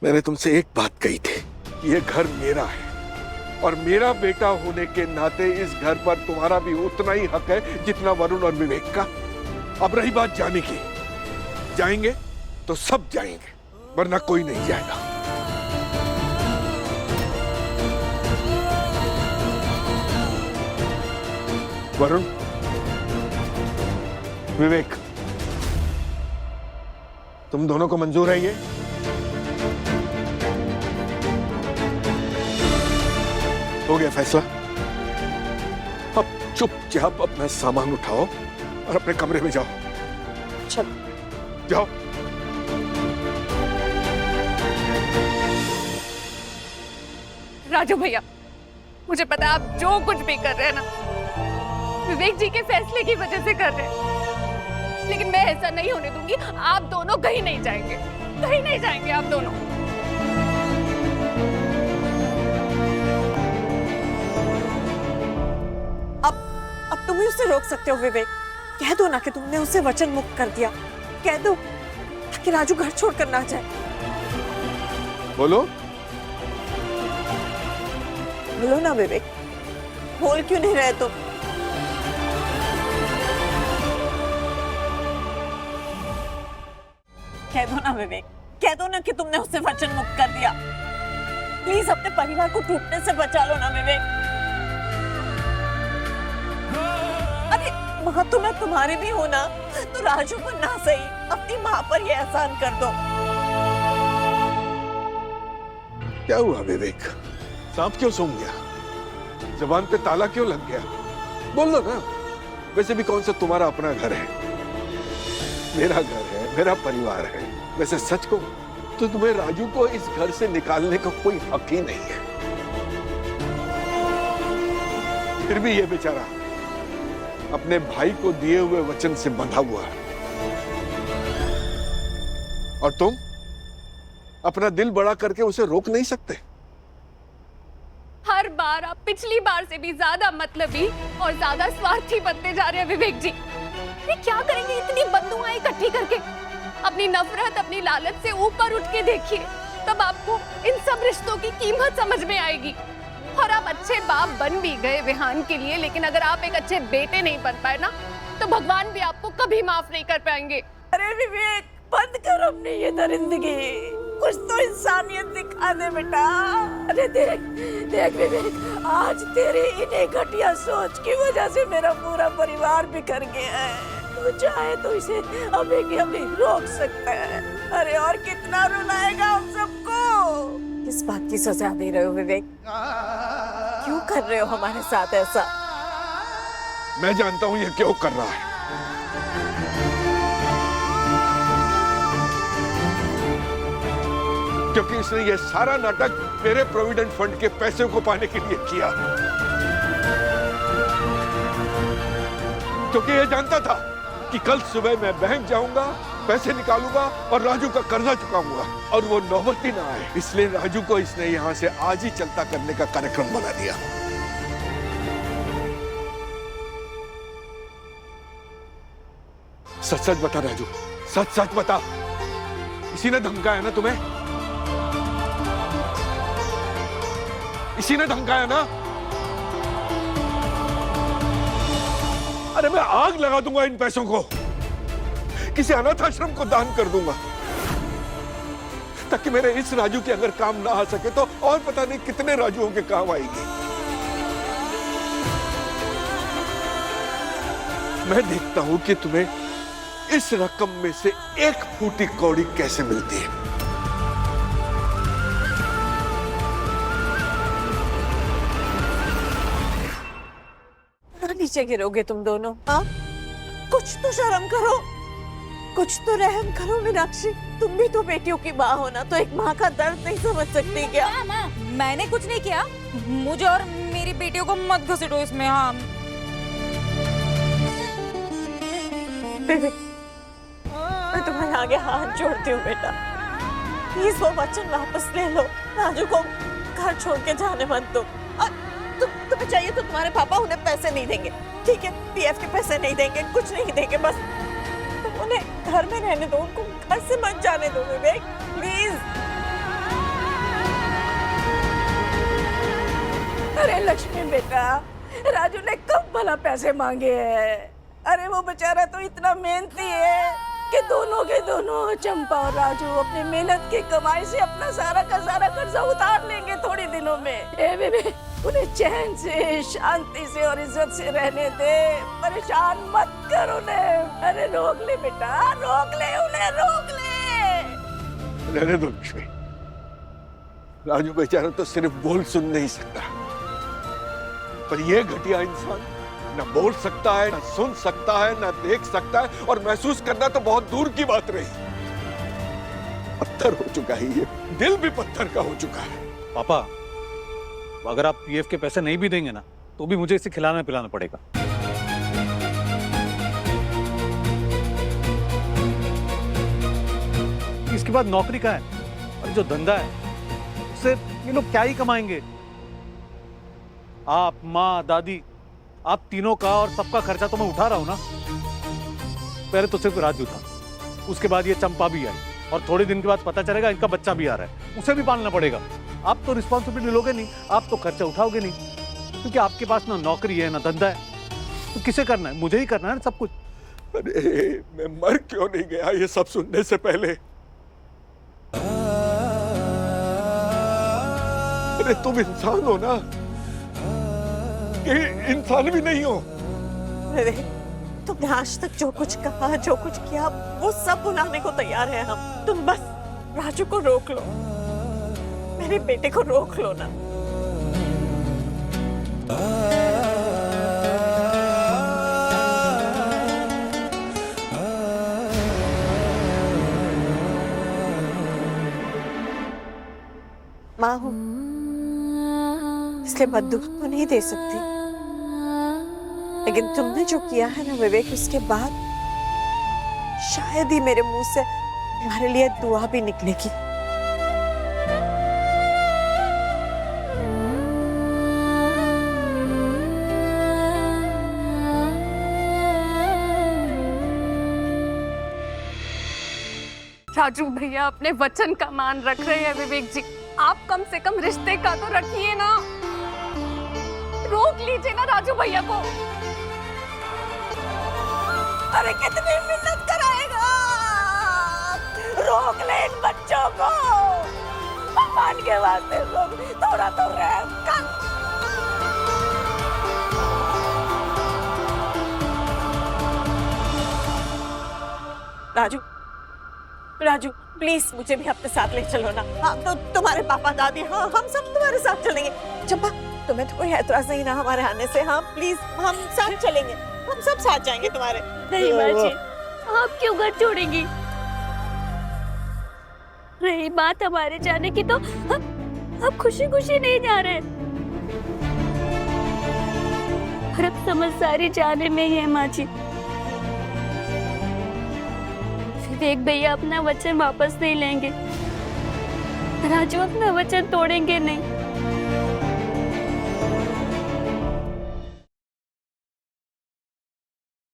मैंने तुमसे एक बात कही थी, ये घर मेरा है और मेरा बेटा होने के नाते इस घर पर तुम्हारा भी उतना ही हक है जितना वरुण और विवेक का। अब रही बात जाने की, जाएंगे तो सब जाएंगे, वरना कोई नहीं जाएगा। वरुण, विवेक, तुम दोनों को मंजूर है ये? हो गया फैसला। अब चुपचाप अपना सामान उठाओ और अपने कमरे में जाओ। चल जाओ। राजू भैया, मुझे पता है आप जो कुछ भी कर रहे हैं ना विवेक जी के फैसले की वजह से कर रहे हैं, लेकिन मैं ऐसा नहीं होने दूंगी। आप दोनों कहीं नहीं जाएंगे, कहीं नहीं जाएंगे आप दोनों। अब तुम ही उसे रोक सकते हो विवेक। कह दो ना कि तुमने उसे वचन मुक्त कर दिया, कह दो ताकि राजू घर छोड़कर ना जाए। बोलो। बोलो ना विवेक, बोल क्यों नहीं रहे तुम? कह दो ना विवेक, कह दो ना कि तुमने उसे वचन मुक्त कर दिया। प्लीज अपने परिवार को टूटने से बचा लो ना विवेक। अरे माँ तो मैं तुम्हारी भी हूं ना, तो राजू पर ना सही अपनी माँ पर ये एहसान कर दो। क्या हुआ विवेक, सांप क्यों सूंघ गया? जबान पे ताला क्यों लग गया? बोल दो ना। वैसे भी कौन सा तुम्हारा अपना घर है, मेरा घर है, मेरा परिवार है। वैसे सच को तो तुम्हें राजू को इस घर से निकालने का कोई हक ही नहीं है। फिर भी ये बेचारा अपने भाई को दिए हुए वचन से बंधा हुआ है, और तुम अपना दिल बड़ा करके उसे रोक नहीं सकते। हर बार आप पिछली बार से भी ज्यादा मतलबी और ज्यादा स्वार्थी बनते जा रहे हैं विवेक जी। ये क्या करेंगे इतनी बददुआएं इकट्ठी करके? अपनी नफरत, अपनी लालच से ऊपर उठ के देखिए, तब आपको इन सब रिश्तों की कीमत समझ में आएगी। और आप अच्छे बाप बन भी गए विहान के लिए, लेकिन अगर आप एक अच्छे बेटे नहीं बन पाए ना, तो भगवान भी आपको कभी माफ नहीं कर पाएंगे। अरे विवेक, बंद कर अपनी ये दरिंदगी, कुछ तो इंसानियत दिखा दे बेटा। अरे देख देख विवेक, आज तेरी इन्हीं घटिया सोच की वजह से मेरा पूरा परिवार बिखर गया है। तू चाहे तो इसे अभी के अभी रोक सकता है। अरे और कितना रुलाएगा हम सबको? किस बात की सजा दे रहे हो विवेक? क्यों कर रहे हो हमारे साथ ऐसा? मैं जानता हूं ये क्यों कर रहा है। क्योंकि इसने ये सारा नाटक मेरे प्रोविडेंट फंड के पैसे को पाने के लिए किया। क्योंकि ये जानता था कि कल सुबह मैं बैंक जाऊंगा, पैसे निकालूंगा और राजू का कर्जा चुकाऊंगा, और वो नौबत ही ना आए, इसलिए राजू को इसने यहां से आज ही चलता करने का कार्यक्रम बना दिया। सच सच बता राजू, सच सच बता, इसी ने धमकाया ना तुम्हें? इसी ने धमकाया ना? अरे मैं आग लगा दूंगा इन पैसों को, किसी अनाथ आश्रम को दान कर दूंगा, ताकि मेरे इस राजू के अगर काम ना आ सके तो और पता नहीं कितने राजुओं के काम आएगी। मैं देखता हूं कि तुम्हें इस रकम में से एक फूटी कौड़ी कैसे मिलती है। नीचे गिरोगे तुम दोनों? हाँ, कुछ तो शर्म करो, कुछ तो रहम करो मीनाक्षी। तुम भी तो बेटियों की माँ हो ना, तो एक माँ का दर्द नहीं समझ सकती क्या? माँ, मैंने कुछ नहीं किया, मुझे और मेरी बेटियों को मत घसीटो इसमें। हाँ मैं तुम्हारे आगे हाथ जोड़ती हूँ बेटा, प्लीज वो वचन वापस ले लो। राजू को घर छोड़ के जाने मत दो। तुम्हें चाहिए तो तुम्हारे पापा उन्हें पैसे नहीं देंगे, ठीक है? पीएफ के पैसे नहीं देंगे, कुछ नहीं देंगे, बस तुम उन्हें घर में रहने दो, उनको घर से मत जाने दो विवेक, प्लीज। लक्ष्मी बेटा, राजू ने कब भला पैसे मांगे हैं? अरे वो बेचारा तो इतना मेहनती है कि दोनों के दोनों, चंपा और राजू, अपनी मेहनत की कमाई से अपना सारा का सारा कर्जा उतार लेंगे थोड़ी दिनों में। ए बेबे, उन्हें चैन से, शांति से और इज्जत से रहने दे, परेशान मत कर उन्हें। अरे रोक ले बेटा, रोक ले उन्हें, रोक ले। रहने दो लक्ष्मी, राजू बेचारा तो सिर्फ बोल सुन नहीं सकता, पर ये घटिया इंसान ना बोल सकता है, ना सुन सकता है, ना देख सकता है, और महसूस करना तो बहुत दूर की बात रही। पत्थर हो चुका है ये, दिल भी पत्थर का हो चुका है। पापा, अगर आप पीएफ के पैसे नहीं भी देंगे ना, तो भी मुझे इसे खिलाना पिलाना पड़ेगा। इसके बाद नौकरी का है, और जो धंधा है उससे ये लोग क्या ही कमाएंगे। आप, माँ, दादी, आप तीनों का और सबका खर्चा तो मैं उठा रहा हूं ना। पहले तो सिर्फ राजू था, उसके बाद ये चंपा भी आई, और थोड़े दिन के बाद पता चलेगा इनका बच्चा भी आ रहा है, उसे भी पालना पड़ेगा। आप तो रिस्पॉन्सिबिलिटी लोगे नहीं, आप तो खर्चा उठाओगे नहीं, क्योंकि आपके पास ना नौकरी है ना धंधा है। तो किसे करना है? मुझे ही करना है ना सब कुछ। अरे मैं मर क्यों नहीं गया ये सब सुनने से पहले? अरे तुम इंसान हो ना, कि इंसान भी नहीं हो? अरे तुमने आज तक जो कुछ कहा, जो कुछ किया, वो सब भुलाने को तैयार है हम। तुम बस राजू को रोक लो, मेरे बेटे को रोक लो ना। माँ हूं, इसलिए मत दुख तो नहीं दे सकती, लेकिन तुमने जो किया है ना विवेक, उसके बाद शायद ही मेरे मुंह से तुम्हारे लिए दुआ भी निकलेगी। राजू भैया अपने वचन का मान रख रहे हैं विवेक जी, आप कम से कम रिश्ते का तो रखिए ना। रोक लीजिए ना राजू भैया को। अरे कितनी मिन्नत कराएगा, रोक ले इन बच्चों को, भगवान के वास्ते रोक, थोड़ा तो रहम कर। राजू, राजू प्लीज मुझे भी अपने साथ ले चलो ना। हाँ तो तुम्हारे पापा दादी, हाँ हम सब तुम्हारे साथ चलेंगे। चंपा, तुम्हें तो कोई ऐतराज नहीं ना हमारे आने से? हाँ प्लीज, हम साथ चलेंगे, हम सब साथ जाएंगे तुम्हारे। नहीं माँ जी, आप क्यों घर छोड़ेंगी? रही बात हमारे जाने की, तो हम खुशी खुशी नहीं जा रहे, और अब समझदारी जाने में ही है माँ जी। विवेक भैया अपना वचन वापस नहीं लेंगे, राजू अपना वचन तोड़ेंगे नहीं।